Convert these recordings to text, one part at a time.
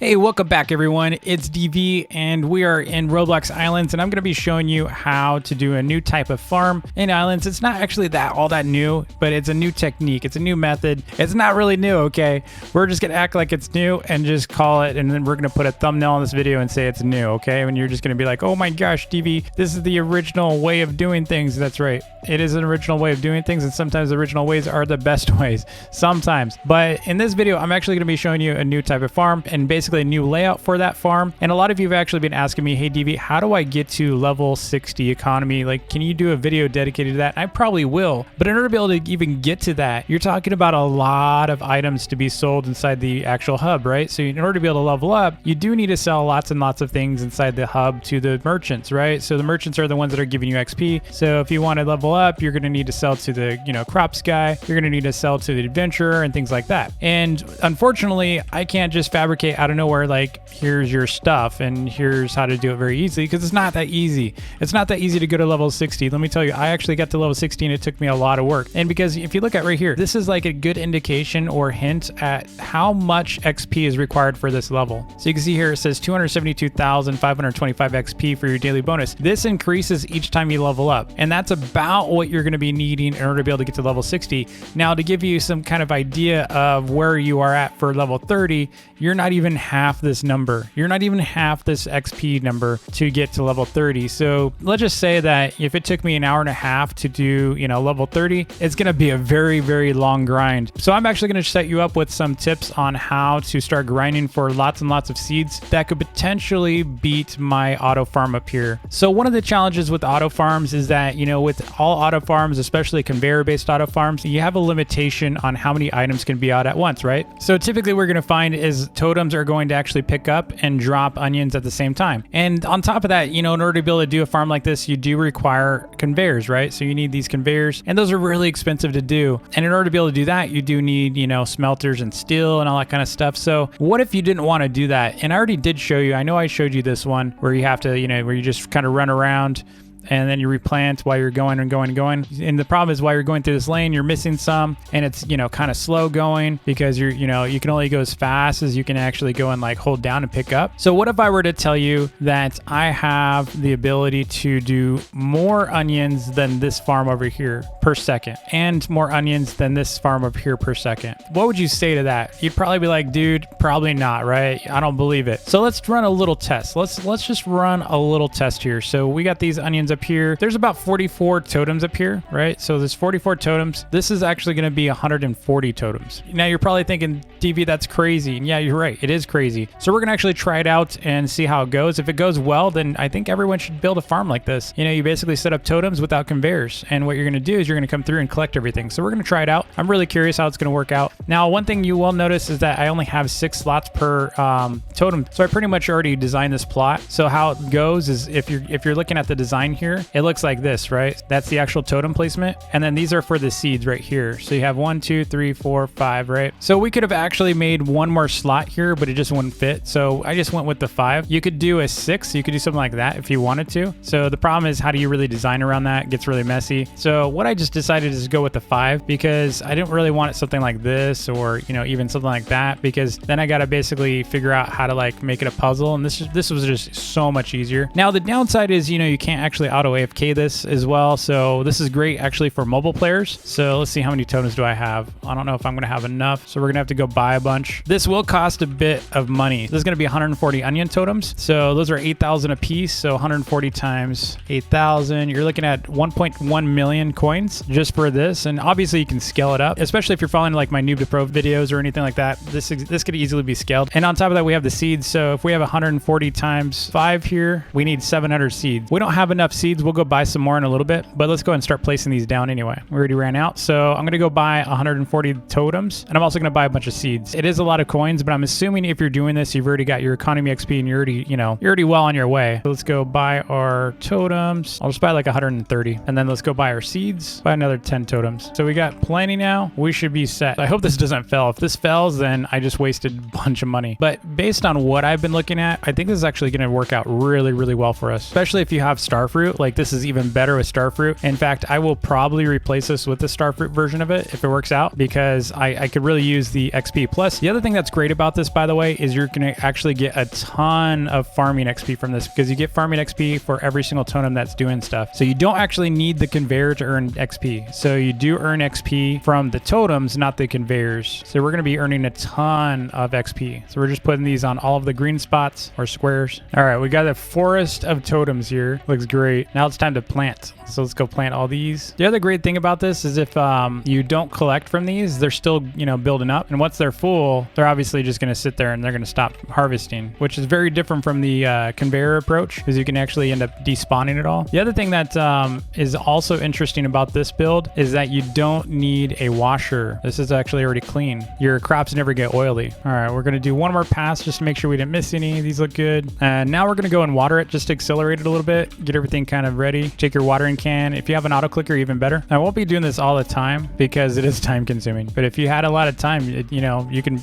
Hey, welcome back everyone. It's DV and we are in Roblox Islands and I'm going to be showing you how to do a new type of farm in Islands. It's not actually all that new, but it's a new technique. It's a new method. It's not really new, okay? We're just going to act like it's new and just call it, and then we're going to put a thumbnail on this video and say it's new, okay? And you're just going to be like, oh my gosh, DV, this is the original way of doing things. That's right. It is an original way of doing things, and sometimes the original ways are the best ways. Sometimes. But in this video, I'm actually going to be showing you a new type of farm and basically a new layout for that farm. And a lot of you have actually been asking me, hey DV, how do I get to level 60 economy? Like, can you do a video dedicated to that? I probably will, but in order to be able to even get to that, you're talking about a lot of items to be sold inside the actual hub, right? So in order to be able to level up, you do need to sell lots and lots of things inside the hub to the merchants, right? So the merchants are the ones that are giving you XP. So if you want to level up, you're going to need to sell to the, crops guy. You're going to need to sell to the adventurer and things like that. And unfortunately, I can't just fabricate out of nowhere, like, here's your stuff and here's how to do it very easily, because it's not that easy. It's not that easy to go to level 60. Let me tell you, I actually got to level 60 and it took me a lot of work. And because if you look at right here, this is like a good indication or hint at how much XP is required for this level. So you can see here, it says 272,525 XP for your daily bonus. This increases each time you level up. And that's about what you're going to be needing in order to be able to get to level 60. Now, to give you some kind of idea of where you are at for level 30, you're not even half this number. You're not even half this XP number to get to level 30. So let's just say that if it took me an hour and a half to do, level 30, it's going to be a very, very long grind. So I'm actually going to set you up with some tips on how to start grinding for lots and lots of seeds that could potentially beat my auto farm up here. So one of the challenges with auto farms is that, with all auto farms, especially conveyor-based auto farms, you have a limitation on how many items can be out at once, right? So typically what we're going to find is totems are going to actually pick up and drop onions at the same time. And on top of that, in order to be able to do a farm like this, you do require conveyors, right? So you need these conveyors, and those are really expensive to do. And in order to be able to do that, you do need, smelters and steel and all that kind of stuff. So what if you didn't want to do that? And I already did show you, I know I showed you this one where you have to, where you just kind of run around and then you replant while you're going and going and going. And the problem is while you're going through this lane, you're missing some, and it's, kind of slow going because you can only go as fast as you can actually go and like hold down and pick up. So what if I were to tell you that I have the ability to do more onions than this farm over here per second, and more onions than this farm over here per second? What would you say to that? You'd probably be like, dude, probably not, right? I don't believe it. So let's run a little test. Let's just run a little test here. So we got these onions up here. There's about 44 totems up here, right? So there's 44 totems. This is actually going to be 140 totems. Now you're probably thinking, DV, that's crazy. And yeah, you're right. It is crazy. So we're going to actually try it out and see how it goes. If it goes well, then I think everyone should build a farm like this. You basically set up totems without conveyors. And what you're going to do is you're going to come through and collect everything. So we're going to try it out. I'm really curious how it's going to work out. Now, one thing you will notice is that I only have 6 slots per totem. So I pretty much already designed this plot. So how it goes is if you're looking at the design here, it looks like this, right? That's the actual totem placement. And then these are for the seeds right here. So you have 1, 2, 3, 4, 5, right? So we could have actually made one more slot here, but it just wouldn't fit. So I just went with the 5. You could do a 6. You could do something like that if you wanted to. So the problem is, how do you really design around that? It gets really messy. So what I just decided is to go with the 5, because I didn't really want it something like this, or, even something like that, because then I got to basically figure out how to like make it a puzzle. And this was just so much easier. Now the downside is, you can't actually auto AFK this as well. So this is great actually for mobile players. So let's see, how many totems do I have? I don't know if I'm going to have enough. So we're going to have to go buy a bunch. This will cost a bit of money. This is going to be 140 onion totems. So those are 8,000 a piece. So 140 times 8,000, you're looking at 1.1 million coins just for this. And obviously you can scale it up, especially if you're following like my noob to pro videos or anything like that. This could easily be scaled. And on top of that, we have the seeds. So if we have 140 times 5 here, we need 700 seeds. We don't have enough seeds. We'll go buy some more in a little bit, but let's go ahead and start placing these down anyway. We already ran out. So I'm going to go buy 140 totems, and I'm also going to buy a bunch of seeds. It is a lot of coins, but I'm assuming if you're doing this, you've already got your economy XP and you're already well on your way. So let's go buy our totems. I'll just buy like 130, and then let's go buy our seeds, buy another 10 totems. So we got plenty now. We should be set. I hope this doesn't fail. If this fails, then I just wasted a bunch of money. But based on what I've been looking at, I think this is actually going to work out really, really well for us, especially if you have star fruit. fruit. Like this is even better with star fruit. In fact, I will probably replace this with the star fruit version of it if it works out, because I could really use the XP. Plus, the other thing that's great about this, by the way, is you're going to actually get a ton of farming XP from this, because you get farming XP for every single totem that's doing stuff. So you don't actually need the conveyor to earn XP. So you do earn XP from the totems, not the conveyors. So we're going to be earning a ton of XP. So we're just putting these on all of the green spots or squares. All right, we got a forest of totems here. Looks great. Now it's time to plant. So let's go plant all these. The other great thing about this is if you don't collect from these, they're still, you know, building up. And once they're full, they're obviously just going to sit there and they're going to stop harvesting, which is very different from the conveyor approach, because you can actually end up despawning it all. The other thing that is also interesting about this build is that you don't need a washer. This is actually already clean. Your crops never get oily. All right, we're going to do one more pass just to make sure we didn't miss any. These look good. And now we're going to go and water it just to accelerate it a little bit, get everything kind of ready. Take your watering can. If you have an auto clicker, even better. I won't be doing this all the time because it is time consuming, but if you had a lot of time, you know, you can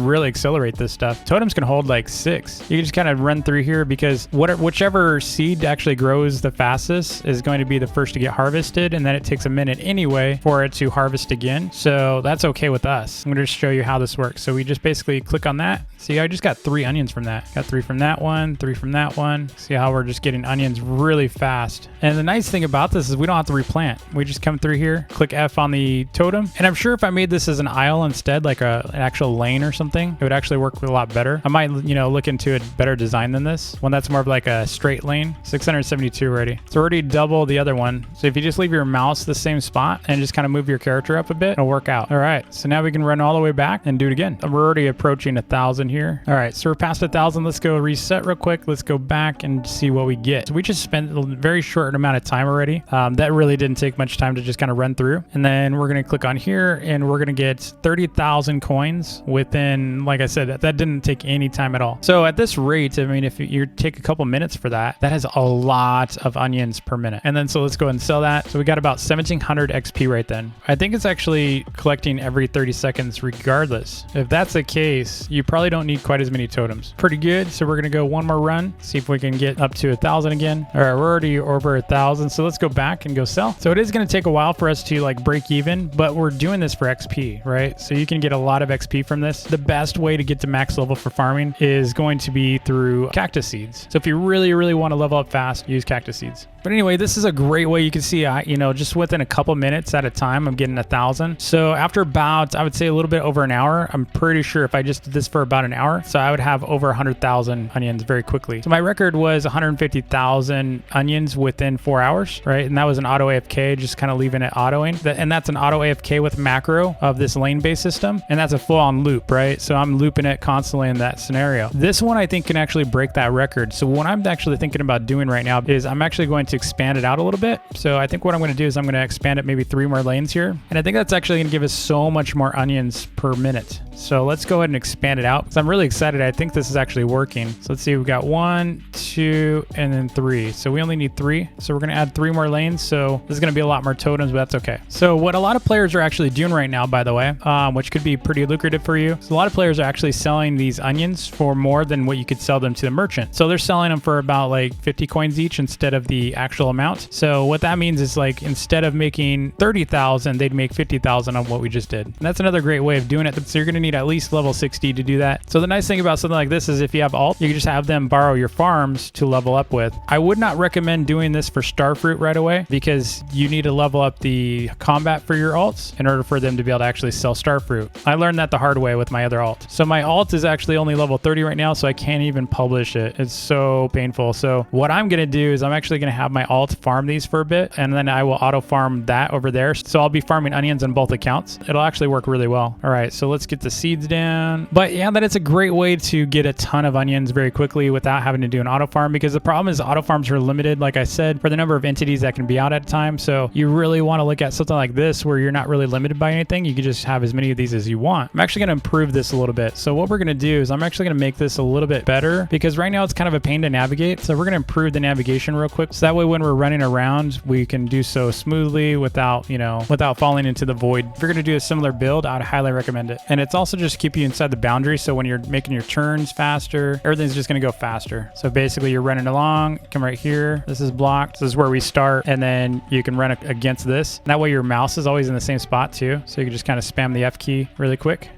really accelerate this stuff. Totems can hold like 6. You can just kind of run through here, because whichever seed actually grows the fastest is going to be the first to get harvested, and then it takes a minute anyway for it to harvest again. So that's okay with us. I'm going to just show you how this works. So we just basically click on that. See, I just got 3 onions from that. Got 3 from that one, 3 from that one. See how we're just getting onions really fast. And the nice thing about this is we don't have to replant. We just come through here, click F on the totem. And I'm sure if I made this as an aisle instead, like an actual lane or something, it would actually work a lot better. I might, you know, look into a better design than this one that's more of like a straight lane. 672 already. It's already double the other one. So if you just leave your mouse the same spot and just kind of move your character up a bit, it'll work out. All right, so now we can run all the way back and do it again. We're already approaching 1,000 here. All right, so we're past 1,000. Let's go reset real quick. Let's go back and see what we get. So we just spent a very short amount of time already. That really didn't take much time to just kind of run through. And then we're going to click on here and we're going to get 30,000 coins within, like I said, that didn't take any time at all. So at this rate, I mean, if you take a couple minutes for that, that has a lot of onions per minute. And then so let's go ahead and sell that. So we got about 1,700 XP right then. I think it's actually collecting every 30 seconds regardless. If that's the case, you probably don't need quite as many totems. Pretty good. So we're going to go one more run, see if we can get up to 1,000 again. All right, we're already over 1,000. So let's go back and go sell. So it is going to take a while for us to like break even, but we're doing this for XP, right? So you can get a lot of XP from this. The best way to get to max level for farming is going to be through cactus seeds. So if you really, really want to level up fast, use cactus seeds. But anyway, this is a great way. You can see, you know, just within a couple minutes at a time, I'm getting 1,000. So after about, I would say a little bit over an hour, I'm pretty sure if I just did this for about an hour, so I would have over 100,000 onions very quickly. So my record was 150,000 onions within 4 hours, right? And that was an auto AFK, just kind of leaving it autoing. And that's an auto AFK with macro of this lane-based system. And that's a full-on loop, right? So I'm looping it constantly in that scenario. This one I think can actually break that record. So what I'm actually thinking about doing right now is I'm actually going to expand it out a little bit. So I think what I'm going to do is I'm going to expand it maybe 3 more lanes here. And I think that's actually going to give us so much more onions per minute. So let's go ahead and expand it out because I'm really excited. I think this is actually working. So let's see, we've got 1, 2, and then 3. So we only need 3. So we're going to add 3 more lanes. So this is going to be a lot more totems, but that's okay. So what a lot of players are actually doing right now, by the way, which could be pretty lucrative for you. So a lot of players are actually selling these onions for more than what you could sell them to the merchant. So they're selling them for about like 50 coins each instead of the actual amount. So what that means is like instead of making 30,000, they'd make 50,000 on what we just did. And that's another great way of doing it. So you're going to need at least level 60 to do that. So the nice thing about something like this is if you have alt, you can just have them borrow your farms to level up with. I would not recommend doing this for starfruit right away because you need to level up the combat for your alts in order for them to be able to actually sell starfruit. I learned that the hard way with my other alt. So my alt is actually only level 30 right now, so I can't even publish it. It's so painful. So what I'm going to do is I'm actually going to have my alt farm these for a bit, and then I will auto farm that over there. So I'll be farming onions on both accounts. It'll actually work really well. All right, so let's get the seeds down. But yeah, that it's a great way to get a ton of onions very quickly without having to do an auto farm, because the problem is auto farms are limited, like I said, for the number of entities that can be out at a time. So you really want to look at something like this where you're not really limited by anything. You can just have as many of these as you want. I'm actually going to improve this a little bit. So what we're going to do is I'm actually going to make this a little bit better because right now it's kind of a pain to navigate. So we're going to improve the navigation real quick. So that way way when we're running around, we can do so smoothly without, without falling into the void. If you're going to do a similar build, I would highly recommend it. And it's also just keep you inside the boundary. So when you're making your turns faster, everything's just going to go faster. So basically you're running along, come right here. This is blocked. This is where we start. And then you can run against this. That way your mouse is always in the same spot too. So you can just kind of spam the F key really quick.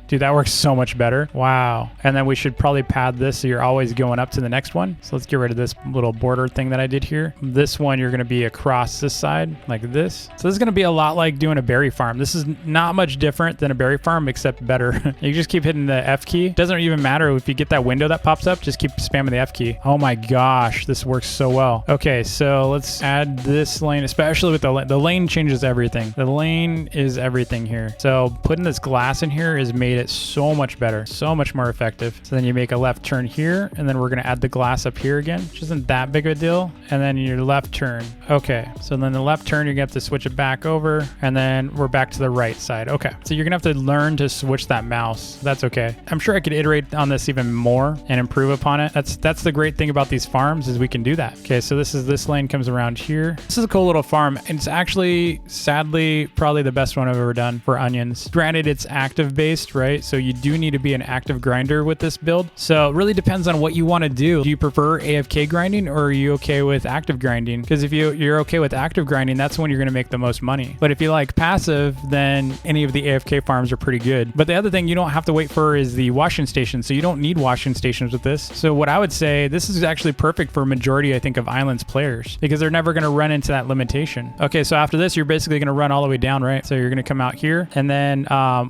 Dude, that works so much better. Wow. And then we should probably pad this so you're always going up to the next one. So let's get rid of this little border thing that I did here. This one, you're going to be across this side like this. So this is going to be a lot like doing a berry farm. This is not much different than a berry farm, except better. You just keep hitting the F key. Doesn't even matter if you get that window that pops up, just keep spamming the F key. Oh my gosh, this works so well. Okay, so let's add this lane, especially with the lane changes everything. The lane is everything here. So putting this glass in here is made it so much better, so much more effective. So then you make a left turn here, and then we're going to add the glass up here again, which isn't that big of a deal. And then your left turn. Okay, so then the left turn, you're going to have to switch it back over, and then we're back to the right side. Okay, so you're going to have to learn to switch that mouse. That's okay. I'm sure I could iterate on this even more and improve upon it. That's the great thing about these farms is we can do that. Okay, so this lane comes around here. This is a cool little farm, and it's actually, sadly, probably the best one I've ever done for onions. Granted, it's active based, right? So you do need to be an active grinder with this build. So it really depends on what you want to do. Do you prefer AFK grinding, or are you okay with active grinding? Because if you're okay with active grinding, that's when you're going to make the most money. But if you like passive, then any of the AFK farms are pretty good. But the other thing you don't have to wait for is the washing station. So you don't need washing stations with this. So what I would say, this is actually perfect for a majority, I think, of Islands players, because they're never going to run into that limitation. Okay, so after this, you're basically going to run all the way down, right? So you're going to come out here, and then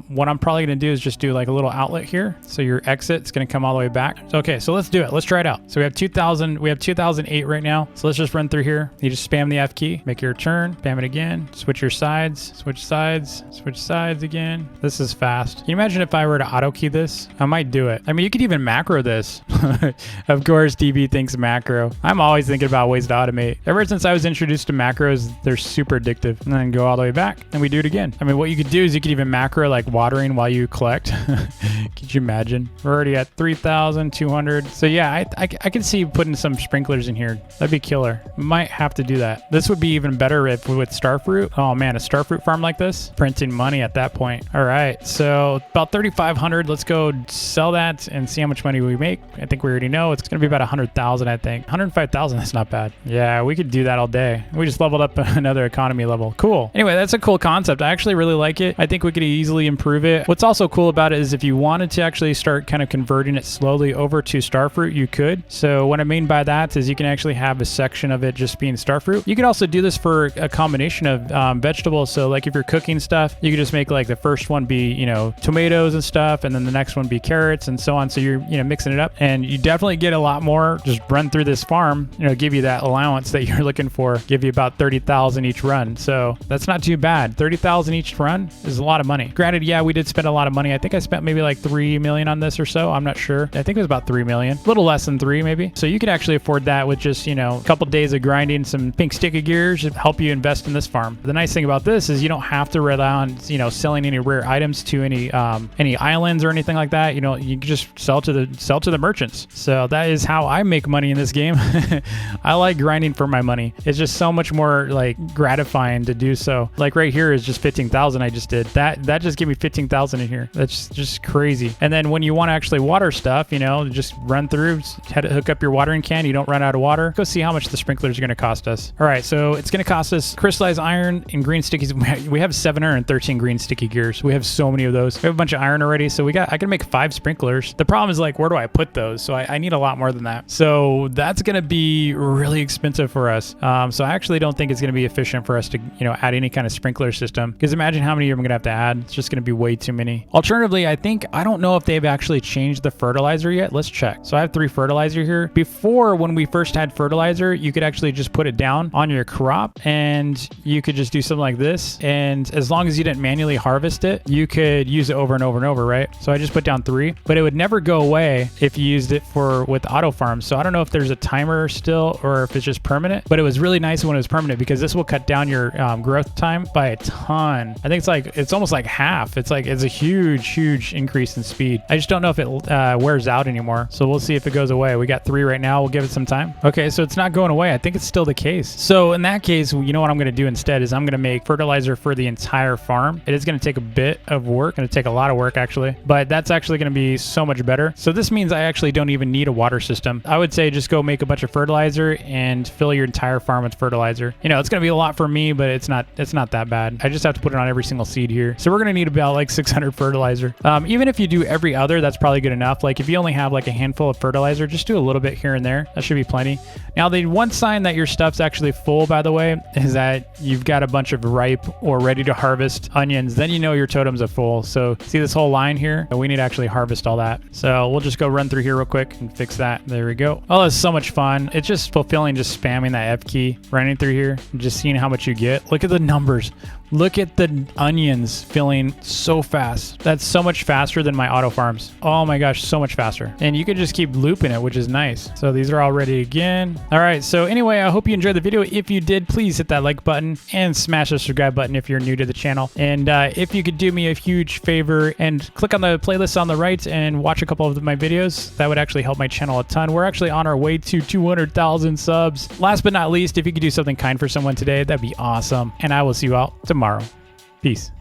what I'm probably going to do is just do like a little outlet here. So your exit is going to come all the way back. Okay, so let's do it. Let's try it out. So we have 2008 right now. So let's just run through here. You just spam the F key, make your turn, spam it again, switch your sides, switch sides again. This is fast. Can you imagine if I were to auto key this? I might do it. I mean, you could even macro this. Of course, DB thinks macro. I'm always thinking about ways to automate. Ever since I was introduced to macros, they're super addictive. And then go all the way back and we do it again. I mean, what you could do is you could even macro like watering while you collect. Could you imagine? We're already at 3,200. So yeah, I can see putting some sprinklers in here. That'd be killer. Might have to do that. This would be even better if with starfruit. Oh man, a starfruit farm like this, printing money at that point. All right, so about 3,500. Let's go sell that and see how much money we make. I think we already know it's gonna be about 100,000. I think 105,000. That's not bad. Yeah, we could do that all day. We just leveled up another economy level. Cool. Anyway, that's a cool concept. I actually really like it. I think we could easily improve it. What's also cool about it is if you wanted to actually start kind of converting it slowly over to starfruit, you could. So what I mean by that is you can actually have a section of it just being starfruit. You could also do this for a combination of vegetables. So like if you're cooking stuff, you could just make like the first one be, tomatoes and stuff, and then the next one be carrots and so on. So you're, mixing it up, and you definitely get a lot more. Just run through this farm, give you that allowance that you're looking for, give you about 30,000 each run. So that's not too bad. 30,000 each run is a lot of money. Granted, yeah, we did spend a lot of money. I think I spent maybe like 3 million on this or so. I'm not sure. I think it was about 3 million, a little less than 3 maybe. So you could actually afford that with just, a couple days of grinding some pink sticky gears to help you invest in this farm. The nice thing about this is you don't have to rely on, selling any rare items to any islands or anything like that. You can just sell to the merchants. So that is how I make money in this game. I like grinding for my money. It's just so much more like gratifying to do so. Like right here is just 15,000 I just did. That just gave me 15,000 in here. That's just crazy. And then when you want to actually water stuff, just run through, hook up your watering can. You don't run out of water. Go see how much the sprinklers are going to cost us. All right, so it's going to cost us crystallized iron and green stickies. We have 713 green sticky gears. We have so many of those. We have a bunch of iron already, so I can make 5 sprinklers. The problem is like, where do I put those? So I need a lot more than that. So that's going to be really expensive for us. So I actually don't think it's going to be efficient for us to, add any kind of sprinkler system, because imagine how many I'm going to have to add. It's just going to be way too many. Alternatively, I don't know if they've actually changed the fertilizer yet. Let's check. So I have 3 fertilizer here. Before, when we first had fertilizer, you could actually just put it down on your crop, and you could just do something like this. And as long as you didn't manually harvest it, you could use it over and over and over, right? So I just put down 3, but it would never go away if you used it with auto farms. So I don't know if there's a timer still or if it's just permanent, but it was really nice when it was permanent because this will cut down your growth time by a ton. I think it's almost like half. It's a huge increase in speed. I just don't know if it wears out anymore. So we'll see if it goes away. We got 3 right now. We'll give it some time. Okay, so it's not going away. I think it's still the case. So in that case, you know what I'm going to do instead is I'm going to make fertilizer for the entire farm. It is going to take a bit of work, going to take a lot of work actually, but that's actually going to be so much better. So this means I actually don't even need a water system. I would say just go make a bunch of fertilizer and fill your entire farm with fertilizer. You know, it's going to be a lot for me, but it's not that bad. I just have to put it on every single seed here. So we're going to need about like 600 fertilizer. Even if you do every other, that's probably good enough. Like if you only have like a handful of fertilizer, just do a little bit here and there. That should be plenty. Now, the one sign that your stuff's actually full, by the way, is that you've got a bunch of ripe or ready to harvest onions. Then you know your totems are full. So see this whole line here? We need to actually harvest all that. So we'll just go run through here real quick and fix that. There we go. Oh, it's so much fun. It's just fulfilling just spamming that F key, running through here, and just seeing how much you get. Look at the numbers. Look at the onions filling so fast. That's so much faster than my auto farms. Oh my gosh, so much faster. And you can just keep looping it, which is nice. So these are all ready again. All right, so anyway, I hope you enjoyed the video. If you did, please hit that like button and smash the subscribe button if you're new to the channel. And if you could do me a huge favor and click on the playlist on the right and watch a couple of my videos, that would actually help my channel a ton. We're actually on our way to 200,000 subs. Last but not least, if you could do something kind for someone today, that'd be awesome. And I will see you all tomorrow. Peace.